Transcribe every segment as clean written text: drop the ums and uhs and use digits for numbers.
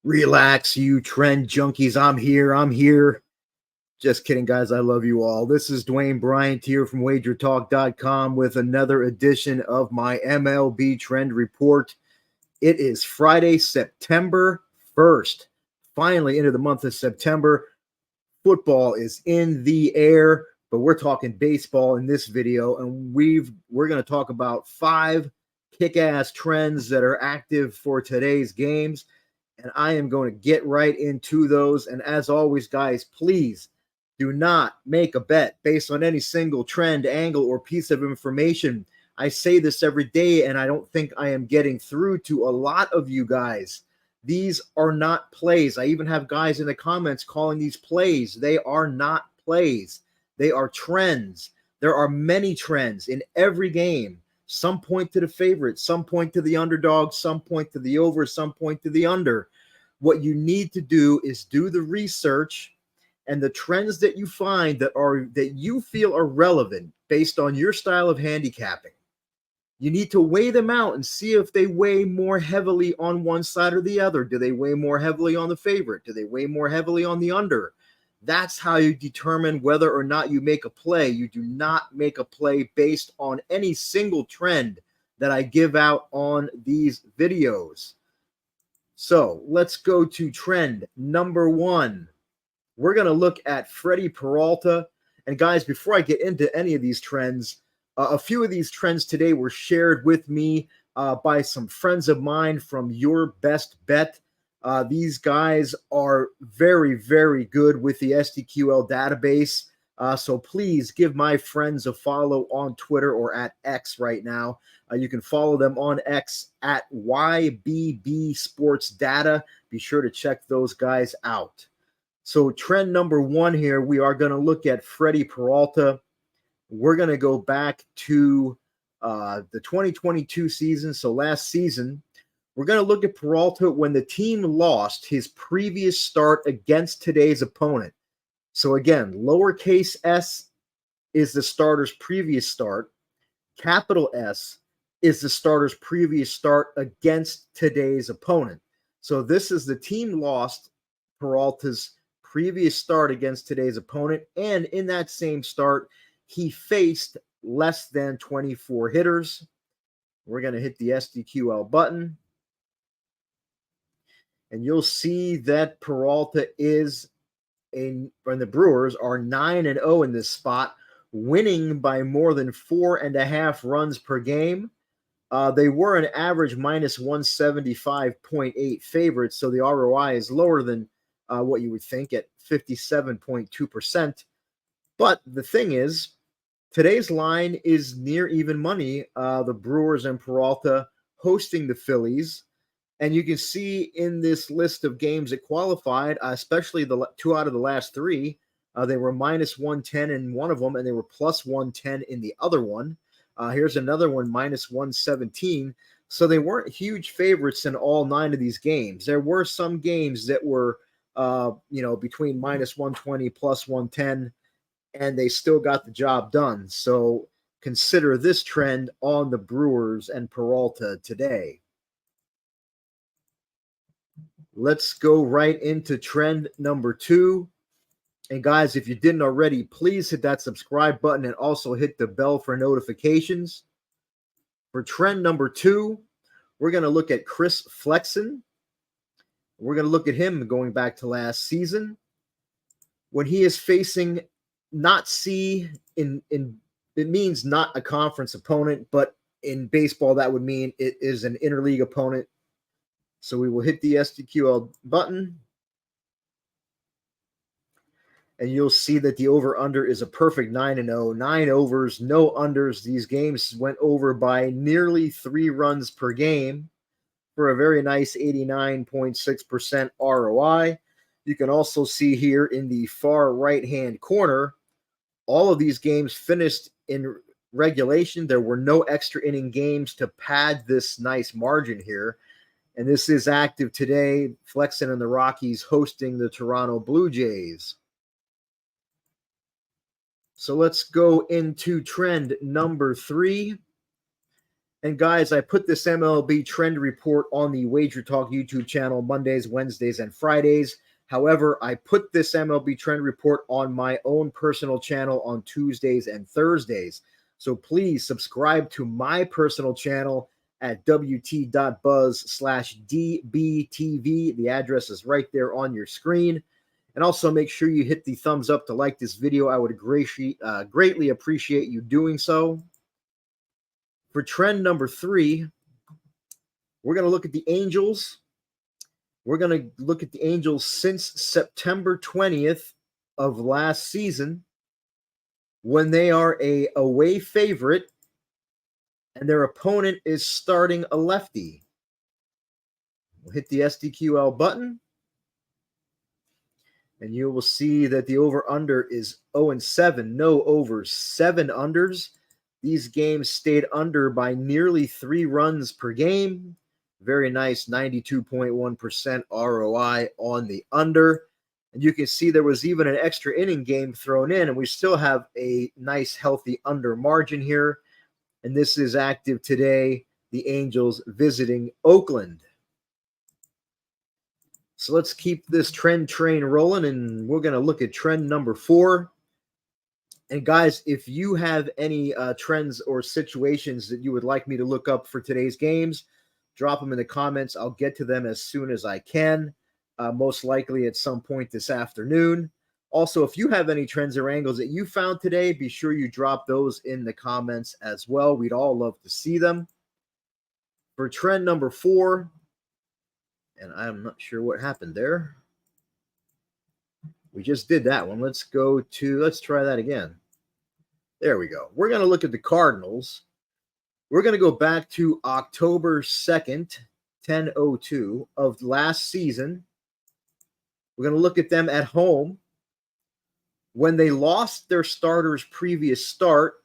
Relax, you trend junkies. I'm here. I'm here. Just kidding, guys. I love you all. This is Dwayne Bryant here from WagerTalk.com with another edition of my MLB Trend Report. It is Friday, September 1st. Finally into the month of September. Football is in the air, but we're talking baseball in this video, and we're going to talk about 5 kick-ass trends that are active for today's games. And I am going to get right into those. And as always, guys, please do not make a bet based on any single trend, angle, or piece of information. I say this every day, and I don't think I am getting through to a lot of you guys. These are not plays. I even have guys in the comments calling these plays. They are not plays. They are trends. There are many trends in every game. Some point to the favorite, some point to the underdog, some point to the over, some point to the under. What you need to do is do the research, and the trends that you find that you feel are relevant based on your style of handicapping. You need to weigh them out and see if they weigh more heavily on one side or the other. Do they weigh more heavily on the favorite? Do they weigh more heavily on the under? That's how you determine whether or not you make a play. You do not make a play based on any single trend that I give out on these videos. So let's go to trend number 1. We're going to look at Freddie Peralta. And guys, before I get into any of these trends, a few of these trends today were shared with me by some friends of mine from Your Best Bet. These guys are very, very good with the SDQL database. So please give my friends a follow on Twitter or at X right now. You can follow them on X at YBB Sports Data. Be sure to check those guys out. So trend number 1 here, we are going to look at Freddie Peralta. We're going to go back to the 2022 season. So last season, we're going to look at Peralta when the team lost his previous start against today's opponent. So again, lowercase s is the starter's previous start. Capital S is the starter's previous start against today's opponent. So this is the team lost Peralta's previous start against today's opponent. And in that same start, he faced less than 24 hitters. We're going to hit the SDQL button. And you'll see that Peralta and the Brewers are 9-0 in this spot, winning by more than 4.5 runs per game. They were an average minus 175.8 favorites, so the ROI is lower than what you would think at 57.2%. But the thing is, today's line is near even money. The Brewers and Peralta hosting the Phillies. And you can see in this list of games that qualified, especially the 2 out of the last 3, they were minus 110 in one of them, and they were plus 110 in the other one. Here's another one, minus 117. So they weren't huge favorites in all 9 of these games. There were some games that were, between minus 120, plus 110, and they still got the job done. So consider this trend on the Brewers and Peralta today. Let's go right into trend number 2. And guys, if you didn't already, please hit that subscribe button and also hit the bell for notifications. For trend number 2, we're going to look at Chris Flexen. We're going to look at him going back to last season when he is facing not C in it means not a conference opponent, but in baseball that would mean it is an interleague opponent. So we will hit the SDQL button, and you'll see that the over-under is a perfect 9-0. 9 overs, no unders. These games went over by nearly 3 runs per game for a very nice 89.6% ROI. You can also see here in the far right-hand corner, all of these games finished in regulation. There were no extra inning games to pad this nice margin here. And this is active today. Flexen and the Rockies hosting the Toronto Blue Jays. So let's go into trend number 3. And guys, I put this MLB trend report on the Wager Talk YouTube channel Mondays, Wednesdays, and Fridays. However, I put this MLB trend report on my own personal channel on Tuesdays and Thursdays. So please subscribe to my personal channel at wt.buzz/dbtv. The address is right there on your screen. And also make sure you hit the thumbs up to like this video. I would greatly appreciate you doing so. For trend number 3, we're going to look at the Angels. We're going to look at the Angels since September 20th of last season, when they are a away favorite and their opponent is starting a lefty. We'll hit the SDQL button, and you will see that the over-under is 0-7. No overs, 7 unders. These games stayed under by nearly 3 runs per game. Very nice 92.1% ROI on the under. And you can see there was even an extra inning game thrown in, and we still have a nice, healthy under margin here. And this is active today, the Angels visiting Oakland. So let's keep this trend train rolling, and we're going to look at trend number 4. And guys, if you have any trends or situations that you would like me to look up for today's games, drop them in the comments. I'll get to them as soon as I can, most likely at some point this afternoon. Also, if you have any trends or angles that you found today, be sure you drop those in the comments as well. We'd all love to see them. For trend number 4, and I'm not sure what happened there. We just did that one. Let's try that again. There we go. We're going to look at the Cardinals. We're going to go back to October 2nd, 10/02 of last season. We're going to look at them at home when they lost their starter's previous start.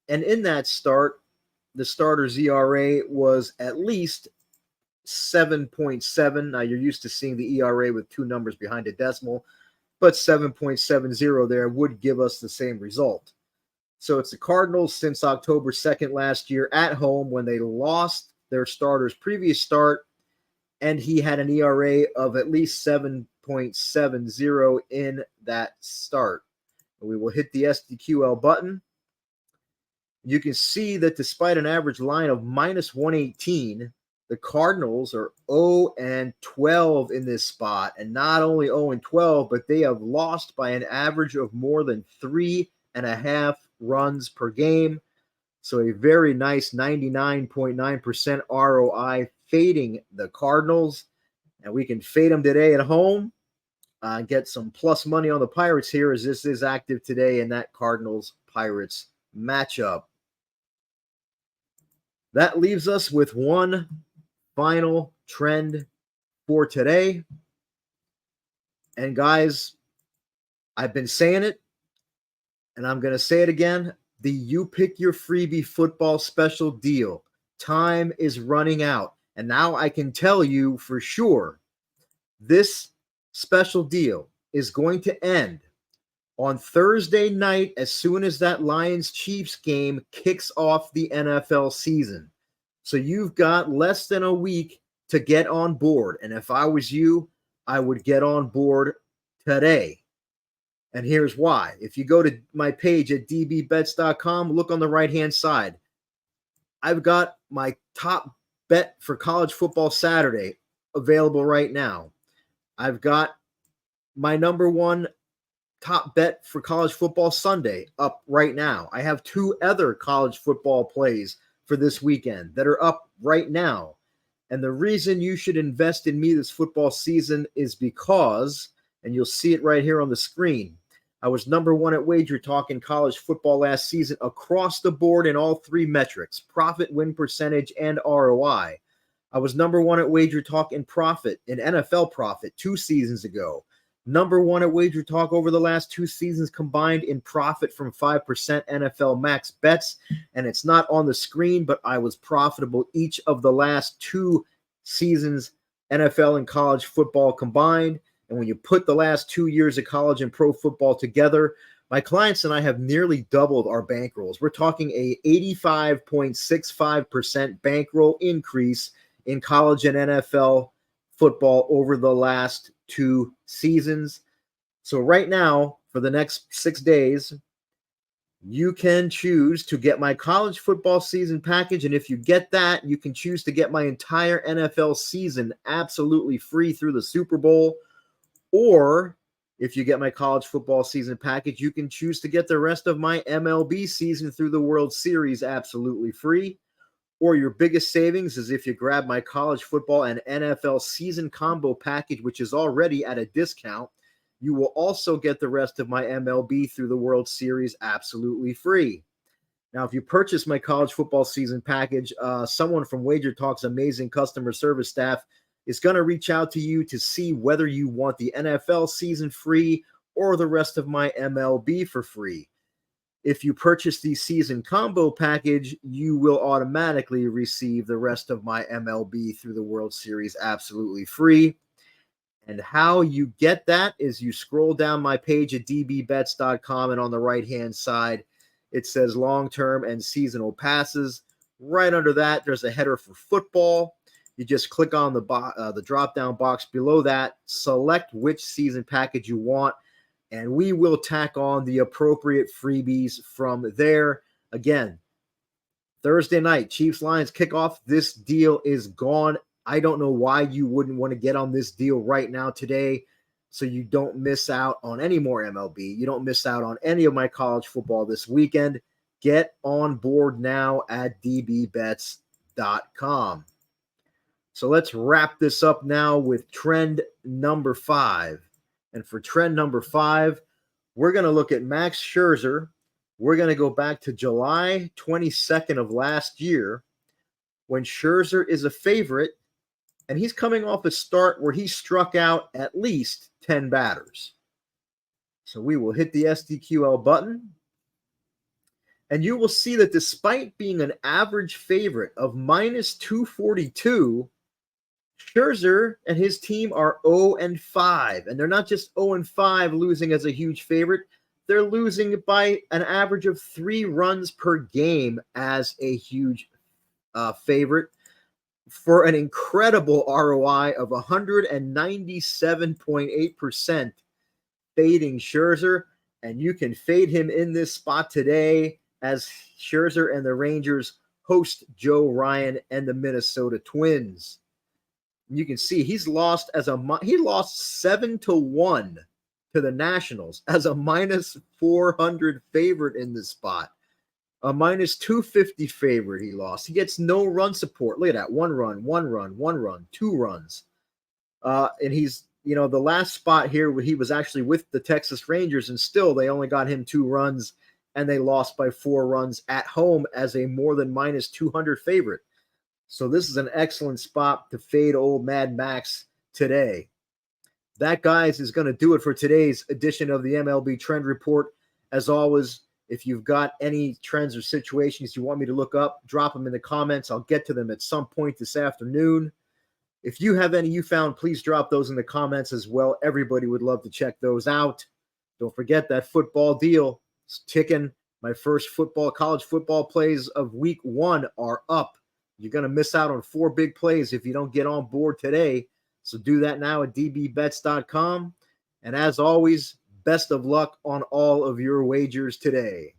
And in that start, the starter's ERA was at least 7.7. Now, you're used to seeing the ERA with 2 numbers behind a decimal, but 7.70 there would give us the same result. So it's the Cardinals since October 2nd last year at home when they lost their starter's previous start, and he had an ERA of at least 7.70 in that start. We will hit the SDQL button. You can see that despite an average line of minus 118, the Cardinals are 0-12 in this spot. And not only 0-12, but they have lost by an average of more than 3.5 runs per game. So a very nice 99.9% ROI fading the Cardinals. And we can fade them today at home. Get some plus money on the Pirates here, as this is active today in that Cardinals-Pirates matchup. That leaves us with one final trend for today. And guys, I've been saying it, and I'm going to say it again. The You Pick Your Freebie football special deal. Time is running out. And now I can tell you for sure, this special deal is going to end on Thursday night as soon as that Lions-Chiefs game kicks off the NFL season. So you've got less than a week to get on board. And if I was you, I would get on board today. And here's why. If you go to my page at dbbets.com, look on the right-hand side. I've got my top bet for college football Saturday available right now. I've got my number 1 top bet for college football Sunday up right now. I have 2 other college football plays for this weekend that are up right now. And the reason you should invest in me this football season is because, and you'll see it right here on the screen, I was number 1 at WagerTalk in college football last season across the board in all 3 metrics, profit, win percentage, and ROI. I was number 1 at WagerTalk in profit, in NFL profit 2 seasons ago. Number 1 at WagerTalk over the last 2 seasons combined in profit from 5% NFL max bets. And it's not on the screen, but I was profitable each of the last 2 seasons, NFL and college football combined. And when you put the last 2 years of college and pro football together, My clients and I have nearly doubled our bankrolls. We're talking a 85.65% bankroll increase in college and NFL football over the last 2 seasons. So right now, for the next 6 days, you can choose to get my college football season package. And if you get that, you can choose to get my entire NFL season absolutely free through the Super Bowl. Or if you get my college football season package, you can choose to get the rest of my MLB season through the World Series absolutely free. Or your biggest savings is if you grab my college football and NFL season combo package, which is already at a discount. You will also get the rest of my MLB through the World Series absolutely free. Now, if you purchase my college football season package, someone from WagerTalk's amazing customer service staff is going to reach out to you to see whether you want the NFL season free or the rest of my MLB for free. If you purchase the season combo package, you will automatically receive the rest of my MLB through the World Series absolutely free. And how you get that is you scroll down my page at dbbets.com, and on the right-hand side, it says long-term and seasonal passes. Right under that, there's a header for football. You just click on the drop-down box below that, select which season package you want, and we will tack on the appropriate freebies from there. Again, Thursday night, Chiefs-Lions kickoff. This deal is gone. I don't know why you wouldn't want to get on this deal right now today so you don't miss out on any more MLB. You don't miss out on any of my college football this weekend. Get on board now at dbbets.com. So let's wrap this up now with trend number 5. And for trend number 5, we're going to look at Max Scherzer. We're going to go back to July 22nd of last year when Scherzer is a favorite, and he's coming off a start where he struck out at least 10 batters. So we will hit the SDQL button, and you will see that despite being an average favorite of minus 242, Scherzer and his team are 0-5, and they're not just 0-5 losing as a huge favorite. They're losing by an average of 3 runs per game as a huge favorite for an incredible ROI of 197.8% fading Scherzer. And you can fade him in this spot today as Scherzer and the Rangers host Joe Ryan and the Minnesota Twins. You can see he lost 7-1 to the Nationals as a minus 400 favorite in this spot. A minus 250 favorite he lost. He gets no run support. Look at that. 1 run, 1 run, 1 run, 2 runs. And he's, the last spot here where he was actually with the Texas Rangers, and still they only got him 2 runs, and they lost by 4 runs at home as a more than minus 200 favorite. So this is an excellent spot to fade old Mad Max today. That, guys, is going to do it for today's edition of the MLB Trend Report. As always, if you've got any trends or situations you want me to look up, drop them in the comments. I'll get to them at some point this afternoon. If you have any you found, please drop those in the comments as well. Everybody would love to check those out. Don't forget that football deal is ticking. My first college football plays of week 1 are up. You're going to miss out on 4 big plays if you don't get on board today. So do that now at dbbets.com. And as always, best of luck on all of your wagers today.